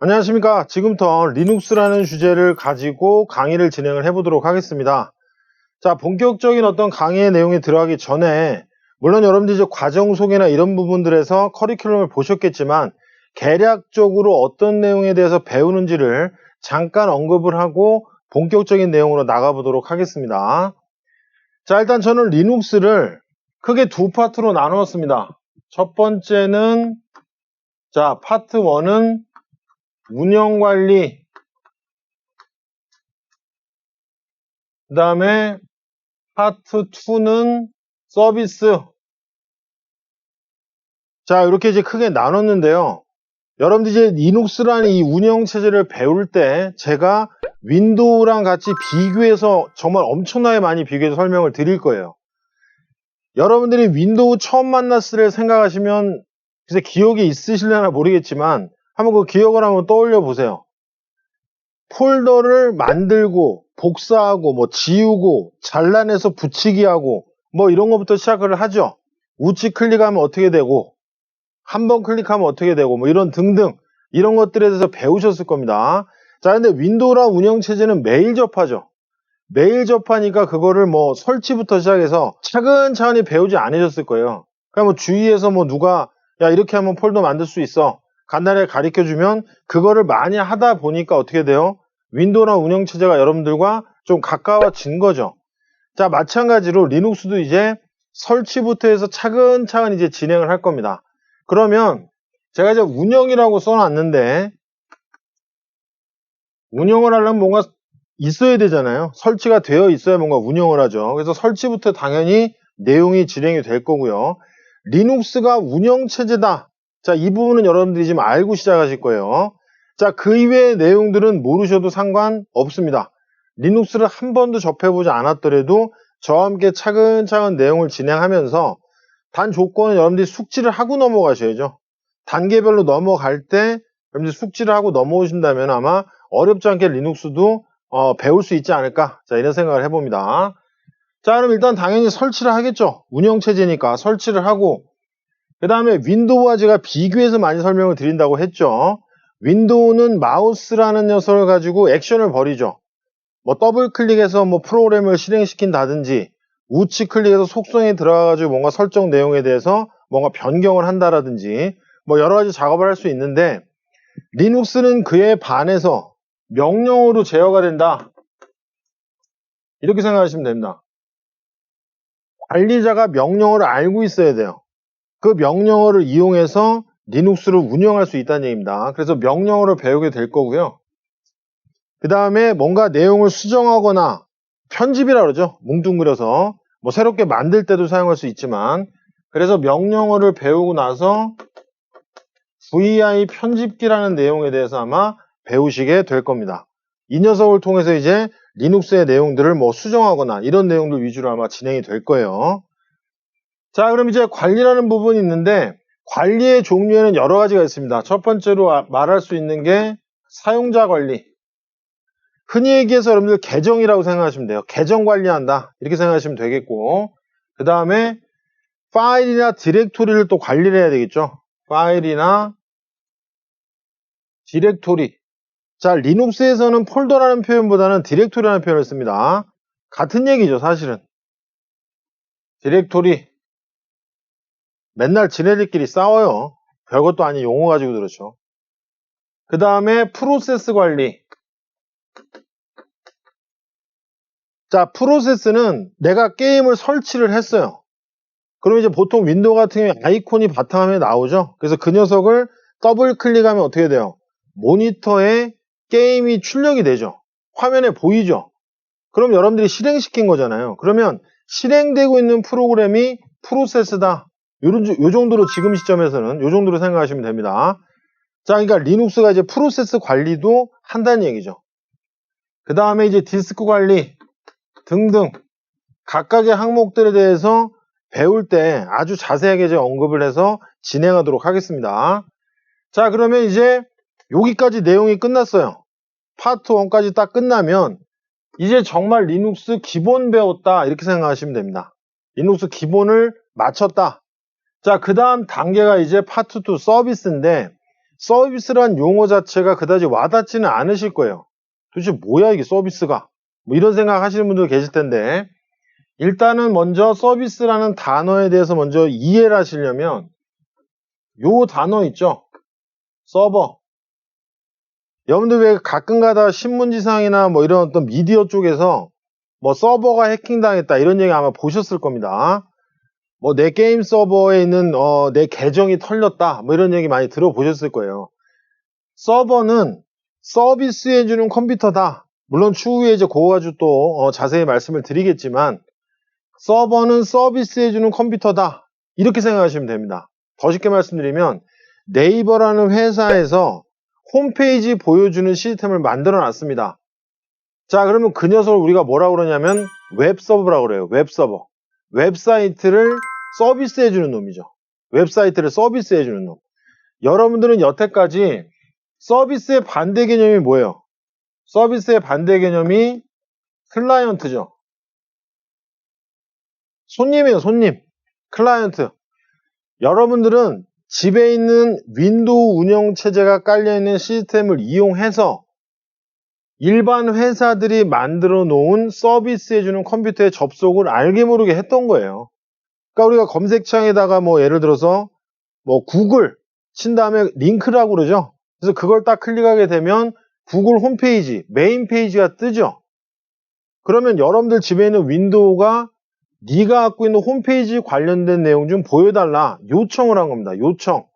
안녕하십니까. 지금부터 리눅스라는 주제를 가지고 강의를 진행을 해보도록 하겠습니다. 자, 본격적인 어떤 강의의 내용에 들어가기 전에 물론 여러분들이 이제 과정 소개나 이런 부분들에서 커리큘럼을 보셨겠지만 개략적으로 어떤 내용에 대해서 배우는지를 잠깐 언급을 하고 본격적인 내용으로 나가보도록 하겠습니다. 자, 일단 저는 리눅스를 크게 두 파트로 나누었습니다. 첫 번째는 자, 파트 1은 운영관리, 그 다음에 파트 2는 서비스. 자, 이렇게 이제 크게 나눴는데요. 여러분들 이제 리눅스라는 이 운영체제를 배울 때 제가 윈도우랑 같이 비교해서 정말 엄청나게 많이 비교해서 설명을 드릴 거예요. 여러분들이 윈도우 처음 만났을 때 생각하시면 글쎄 기억이 있으실려나 모르겠지만 한번 그 기억을 한번 떠올려 보세요. 폴더를 만들고 복사하고 뭐 지우고 잘라내서 붙이기 하고 뭐 이런 것부터 시작을 하죠. 우측 클릭하면 어떻게 되고 한 번 클릭하면 어떻게 되고 뭐 이런 등등 이런 것들에 대해서 배우셨을 겁니다. 자, 근데 윈도우랑 운영체제는 매일 접하죠. 매일 접하니까 그거를 뭐 설치부터 시작해서 차근차근히 배우지 않으셨을 거예요. 그러니까 뭐 주위에서 뭐 누가 야 이렇게 하면 폴더 만들 수 있어 간단하게 가르쳐주면 그거를 많이 하다 보니까 어떻게 돼요? 윈도우나 운영체제가 여러분들과 좀 가까워진 거죠. 자, 마찬가지로 리눅스도 이제 설치부터 해서 차근차근 이제 진행을 할 겁니다. 그러면 제가 이제 운영이라고 써놨는데 운영을 하려면 뭔가 있어야 되잖아요. 설치가 되어 있어야 뭔가 운영을 하죠. 그래서 설치부터 당연히 내용이 진행이 될 거고요. 리눅스가 운영체제다. 자, 이 부분은 여러분들이 지금 알고 시작하실 거예요. 자, 그 이외의 내용들은 모르셔도 상관없습니다. 리눅스를 한 번도 접해보지 않았더라도 저와 함께 차근차근 내용을 진행하면서 단 조건은 여러분들이 숙지를 하고 넘어가셔야죠. 단계별로 넘어갈 때 여러분들이 숙지를 하고 넘어오신다면 아마 어렵지 않게 리눅스도 배울 수 있지 않을까. 자, 이런 생각을 해봅니다. 자, 그럼 일단 당연히 설치를 하겠죠. 운영체제니까 설치를 하고 그 다음에 윈도우와 제가 비교해서 많이 설명을 드린다고 했죠. 윈도우는 마우스라는 녀석을 가지고 액션을 벌이죠. 뭐 더블 클릭해서 뭐 프로그램을 실행시킨다든지 우측 클릭해서 속성에 들어가가지고 뭔가 설정 내용에 대해서 뭔가 변경을 한다라든지 뭐 여러 가지 작업을 할 수 있는데 리눅스는 그에 반해서 명령어로 제어가 된다. 이렇게 생각하시면 됩니다. 관리자가 명령어를 알고 있어야 돼요. 그 명령어를 이용해서 리눅스를 운영할 수 있다는 얘기입니다. 그래서 명령어를 배우게 될 거고요. 그 다음에 뭔가 내용을 수정하거나 편집이라 그러죠. 뭉뚱그려서 뭐 새롭게 만들 때도 사용할 수 있지만 그래서 명령어를 배우고 나서 VI 편집기라는 내용에 대해서 아마 배우시게 될 겁니다. 이 녀석을 통해서 이제 리눅스의 내용들을 뭐 수정하거나 이런 내용들 위주로 아마 진행이 될 거예요. 자, 그럼 이제 관리라는 부분이 있는데 관리의 종류에는 여러 가지가 있습니다. 첫 번째로 말할 수 있는 게 사용자 관리. 흔히 얘기해서 여러분들 계정이라고 생각하시면 돼요. 계정 관리한다. 이렇게 생각하시면 되겠고 그 다음에 파일이나 디렉토리를 또 관리를 해야 되겠죠. 파일이나 디렉토리. 자, 리눅스에서는 폴더라는 표현보다는 디렉토리라는 표현을 씁니다. 같은 얘기죠, 사실은. 디렉토리. 맨날 지네들끼리 싸워요. 별것도 아닌 용어 가지고 그렇죠. 그 다음에 프로세스 관리. 자, 프로세스는 내가 게임을 설치를 했어요. 그럼 이제 보통 윈도우 같은 경우에 아이콘이 바탕화면에 나오죠. 그래서 그 녀석을 더블 클릭하면 어떻게 돼요? 모니터에 게임이 출력이 되죠. 화면에 보이죠. 그럼 여러분들이 실행시킨 거잖아요. 그러면 실행되고 있는 프로그램이 프로세스다. 요 정도로 지금 시점에서는 요 정도로 생각하시면 됩니다. 자, 그러니까 리눅스가 이제 프로세스 관리도 한다는 얘기죠. 그 다음에 이제 디스크 관리 등등 각각의 항목들에 대해서 배울 때 아주 자세하게 이제 언급을 해서 진행하도록 하겠습니다. 자, 그러면 이제 여기까지 내용이 끝났어요. 파트 1까지 딱 끝나면 이제 정말 리눅스 기본 배웠다 이렇게 생각하시면 됩니다. 리눅스 기본을 마쳤다. 자, 그 다음 단계가 이제 파트 2 서비스인데 서비스란 용어 자체가 그다지 와닿지는 않으실 거예요. 도대체 뭐야 이게 서비스가? 뭐 이런 생각 하시는 분들 계실 텐데, 일단은 먼저 서비스라는 단어에 대해서 먼저 이해를 하시려면 요 단어 있죠? 서버. 여러분들 왜 가끔 가다 신문지상이나 뭐 이런 어떤 미디어 쪽에서 뭐 서버가 해킹당했다 이런 얘기 아마 보셨을 겁니다. 뭐 내 게임 서버에 있는 내 계정이 털렸다 뭐 이런 얘기 많이 들어보셨을 거예요. 서버는 서비스해주는 컴퓨터다. 물론 추후에 이제 그거 가지고 또 자세히 말씀을 드리겠지만, 서버는 서비스해주는 컴퓨터다. 이렇게 생각하시면 됩니다. 더 쉽게 말씀드리면 네이버라는 회사에서 홈페이지 보여주는 시스템을 만들어 놨습니다. 자, 그러면 그 녀석을 우리가 뭐라고 그러냐면 웹서버라고 그래요. 웹서버. 웹사이트를 서비스해주는 놈이죠. 웹사이트를 서비스해주는 놈. 여러분들은 여태까지 서비스의 반대 개념이 뭐예요? 서비스의 반대 개념이 클라이언트죠. 손님이에요, 손님. 클라이언트. 여러분들은 집에 있는 윈도우 운영체제가 깔려있는 시스템을 이용해서 일반 회사들이 만들어 놓은 서비스해주는 컴퓨터에 접속을 알게 모르게 했던 거예요. 그러니까 우리가 검색창에다가 뭐 예를 들어서 뭐 구글 친 다음에 링크라고 그러죠. 그래서 그걸 딱 클릭하게 되면 구글 홈페이지, 메인 페이지가 뜨죠. 그러면 여러분들 집에 있는 윈도우가 네가 갖고 있는 홈페이지 관련된 내용 좀 보여달라 요청을 한 겁니다. 요청.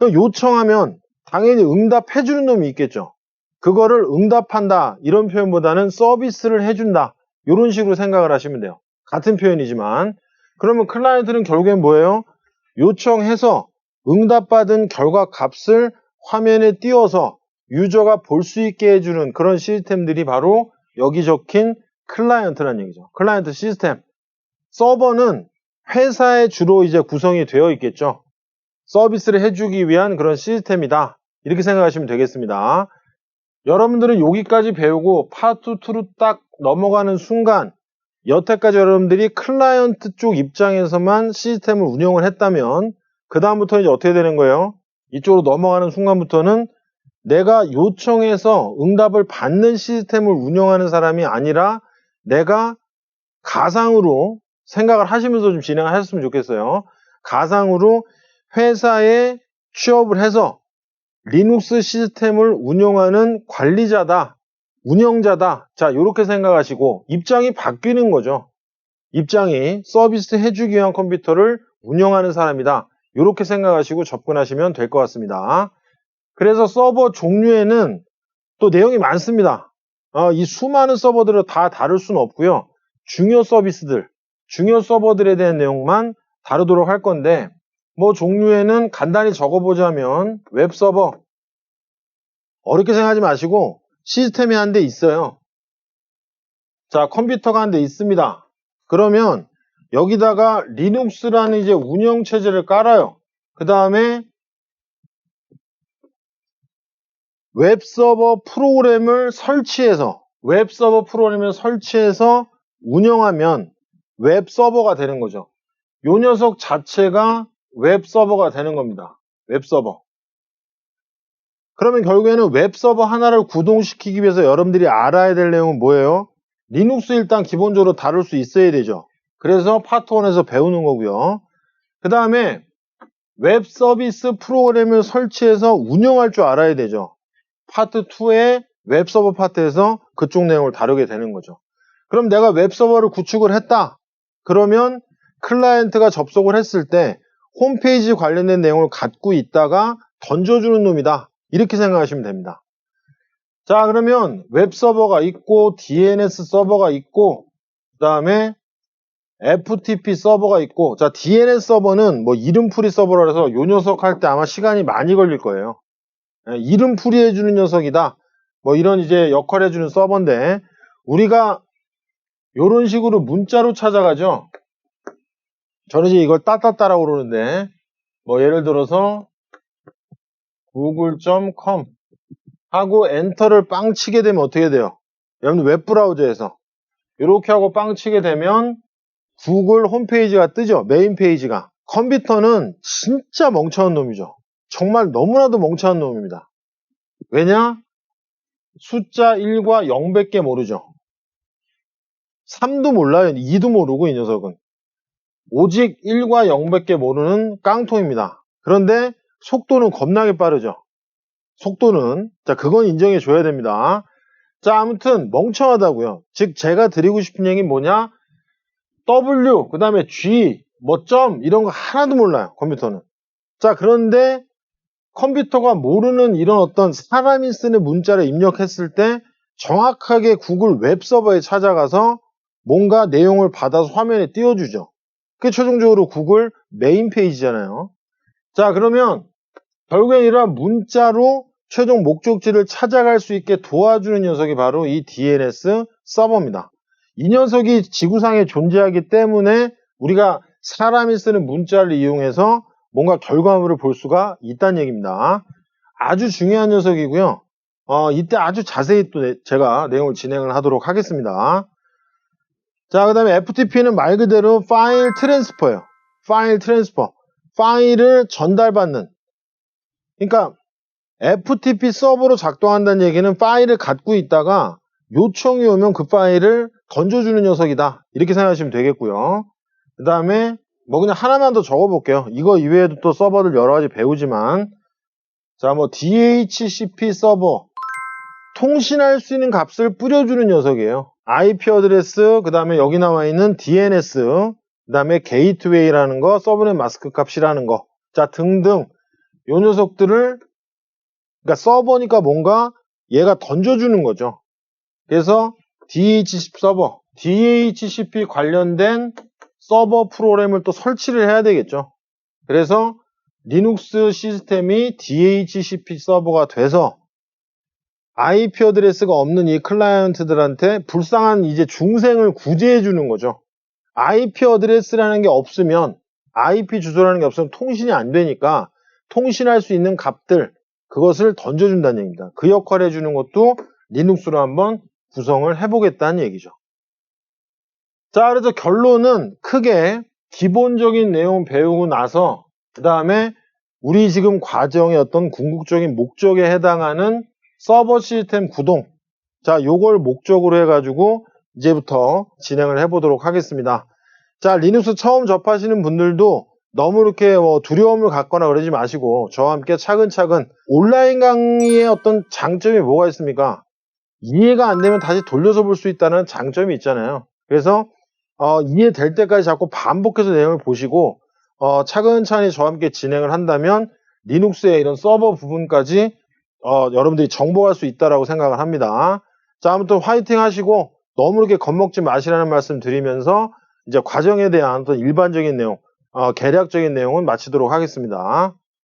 요청하면 당연히 응답해주는 놈이 있겠죠. 그거를 응답한다 이런 표현보다는 서비스를 해준다 이런 식으로 생각을 하시면 돼요. 같은 표현이지만. 그러면 클라이언트는 결국엔 뭐예요? 요청해서 응답받은 결과 값을 화면에 띄워서 유저가 볼 수 있게 해주는 그런 시스템들이 바로 여기 적힌 클라이언트라는 얘기죠. 클라이언트 시스템. 서버는 회사에 주로 이제 구성이 되어 있겠죠. 서비스를 해주기 위한 그런 시스템이다. 이렇게 생각하시면 되겠습니다. 여러분들은 여기까지 배우고 파트 2로 딱 넘어가는 순간, 여태까지 여러분들이 클라이언트 쪽 입장에서만 시스템을 운영을 했다면 그 다음부터 이제 어떻게 되는 거예요? 이쪽으로 넘어가는 순간부터는 내가 요청해서 응답을 받는 시스템을 운영하는 사람이 아니라 내가 가상으로 생각을 하시면서 좀 진행하셨으면 좋겠어요. 가상으로 회사에 취업을 해서 리눅스 시스템을 운영하는 관리자다, 운영자다. 자, 이렇게 생각하시고 입장이 바뀌는 거죠. 입장이 서비스 해주기 위한 컴퓨터를 운영하는 사람이다. 이렇게 생각하시고 접근하시면 될 것 같습니다. 그래서 서버 종류에는 또 내용이 많습니다. 이 수많은 서버들을 다 다룰 수는 없고요. 중요 서비스들, 중요 서버들에 대한 내용만 다루도록 할 건데, 뭐 종류에는 간단히 적어보자면 웹서버, 어렵게 생각하지 마시고 시스템이 한 대 있어요. 자, 컴퓨터가 한 대 있습니다. 그러면 여기다가 리눅스라는 이제 운영체제를 깔아요. 그 다음에 웹서버 프로그램을 설치해서 운영하면 웹서버가 되는 거죠. 요 녀석 자체가 웹서버가 되는 겁니다. 웹서버. 그러면 결국에는 웹서버 하나를 구동시키기 위해서 여러분들이 알아야 될 내용은 뭐예요? 리눅스 일단 기본적으로 다룰 수 있어야 되죠. 그래서 파트 1에서 배우는 거고요. 그 다음에 웹 서비스 프로그램을 설치해서 운영할 줄 알아야 되죠. 파트 2의 웹서버 파트에서 그쪽 내용을 다루게 되는 거죠. 그럼 내가 웹서버를 구축을 했다. 그러면 클라이언트가 접속을 했을 때 홈페이지 관련된 내용을 갖고 있다가 던져주는 놈이다. 이렇게 생각하시면 됩니다. 자, 그러면 웹서버가 있고 DNS 서버가 있고 그 다음에 FTP 서버가 있고, 자, DNS 서버는 뭐 이름풀이 서버라 해서 요 녀석 할 때 아마 시간이 많이 걸릴 거예요. 이름풀이 해주는 녀석이다. 뭐 이런 이제 역할 해주는 서버인데, 우리가 요런 식으로 문자로 찾아가죠. 저는 이제 이걸 따따따라고 그러는데, 뭐 예를 들어서 google.com 하고 엔터를 빵 치게 되면 어떻게 돼요? 여러분 웹브라우저에서 이렇게 하고 빵 치게 되면 구글 홈페이지가 뜨죠. 메인 페이지가. 컴퓨터는 진짜 멍청한 놈이죠. 정말 너무나도 멍청한 놈입니다. 왜냐? 숫자 1과 0밖에 모르죠. 3도 몰라요. 2도 모르고 이 녀석은. 오직 1과 0밖에 모르는 깡통입니다. 그런데 속도는 겁나게 빠르죠. 속도는. 자, 그건 인정해 줘야 됩니다. 자, 아무튼 멍청하다고요. 즉 제가 드리고 싶은 얘기는 뭐냐? W, 그 다음에 G, 뭐 점 이런 거 하나도 몰라요. 컴퓨터는. 자, 그런데 컴퓨터가 모르는 이런 어떤 사람이 쓰는 문자를 입력했을 때 정확하게 구글 웹서버에 찾아가서 뭔가 내용을 받아서 화면에 띄워주죠. 그게 최종적으로 구글 메인 페이지잖아요. 자, 그러면 결국엔 이러한 문자로 최종 목적지를 찾아갈 수 있게 도와주는 녀석이 바로 이 DNS 서버입니다. 이 녀석이 지구상에 존재하기 때문에 우리가 사람이 쓰는 문자를 이용해서 뭔가 결과물을 볼 수가 있다는 얘기입니다. 아주 중요한 녀석이고요. 이때 아주 자세히 또 제가 내용을 진행을 하도록 하겠습니다. 자, 그 다음에 FTP는 말 그대로 파일 트랜스퍼예요. 파일 트랜스퍼. 파일을 전달받는. 그러니까 FTP 서버로 작동한다는 얘기는 파일을 갖고 있다가 요청이 오면 그 파일을 던져주는 녀석이다. 이렇게 생각하시면 되겠고요. 그 다음에 뭐 그냥 하나만 더 적어볼게요. 이거 이외에도 또 서버들 여러 가지 배우지만 자, 뭐 DHCP 서버 통신할 수 있는 값을 뿌려주는 녀석이에요. IP 어드레스, 그 다음에 여기 나와 있는 DNS, 그 다음에 게이트웨이라는 거, 서브넷 마스크 값이라는 거, 자 등등 요 녀석들을 그러니까 서버니까 뭔가 얘가 던져주는 거죠. 그래서 DHCP 서버, DHCP 관련된 서버 프로그램을 또 설치를 해야 되겠죠. 그래서 리눅스 시스템이 DHCP 서버가 돼서 IP 어드레스가 없는 이 클라이언트들한테 불쌍한 이제 중생을 구제해 주는 거죠. IP 어드레스라는 게 없으면 IP 주소라는 게 없으면 통신이 안 되니까 통신할 수 있는 값들 그것을 던져준다는 얘기입니다. 그 역할을 해주는 것도 리눅스로 한번 구성을 해보겠다는 얘기죠. 자, 그래서 결론은 크게 기본적인 내용 배우고 나서 그 다음에 우리 지금 과정의 어떤 궁극적인 목적에 해당하는 서버 시스템 구동, 자, 요걸 목적으로 해가지고 이제부터 진행을 해보도록 하겠습니다. 자, 리눅스 처음 접하시는 분들도 너무 이렇게 두려움을 갖거나 그러지 마시고 저와 함께 차근차근 온라인 강의의 어떤 장점이 뭐가 있습니까? 이해가 안 되면 다시 돌려서 볼 수 있다는 장점이 있잖아요. 그래서 이해될 때까지 자꾸 반복해서 내용을 보시고 차근차근히 저와 함께 진행을 한다면 리눅스의 이런 서버 부분까지 여러분들이 정복할 수 있다라고 생각을 합니다. 자, 아무튼 화이팅 하시고 너무 이렇게 겁먹지 마시라는 말씀 드리면서 이제 과정에 대한 어떤 일반적인 내용, 계략적인 내용은 마치도록 하겠습니다.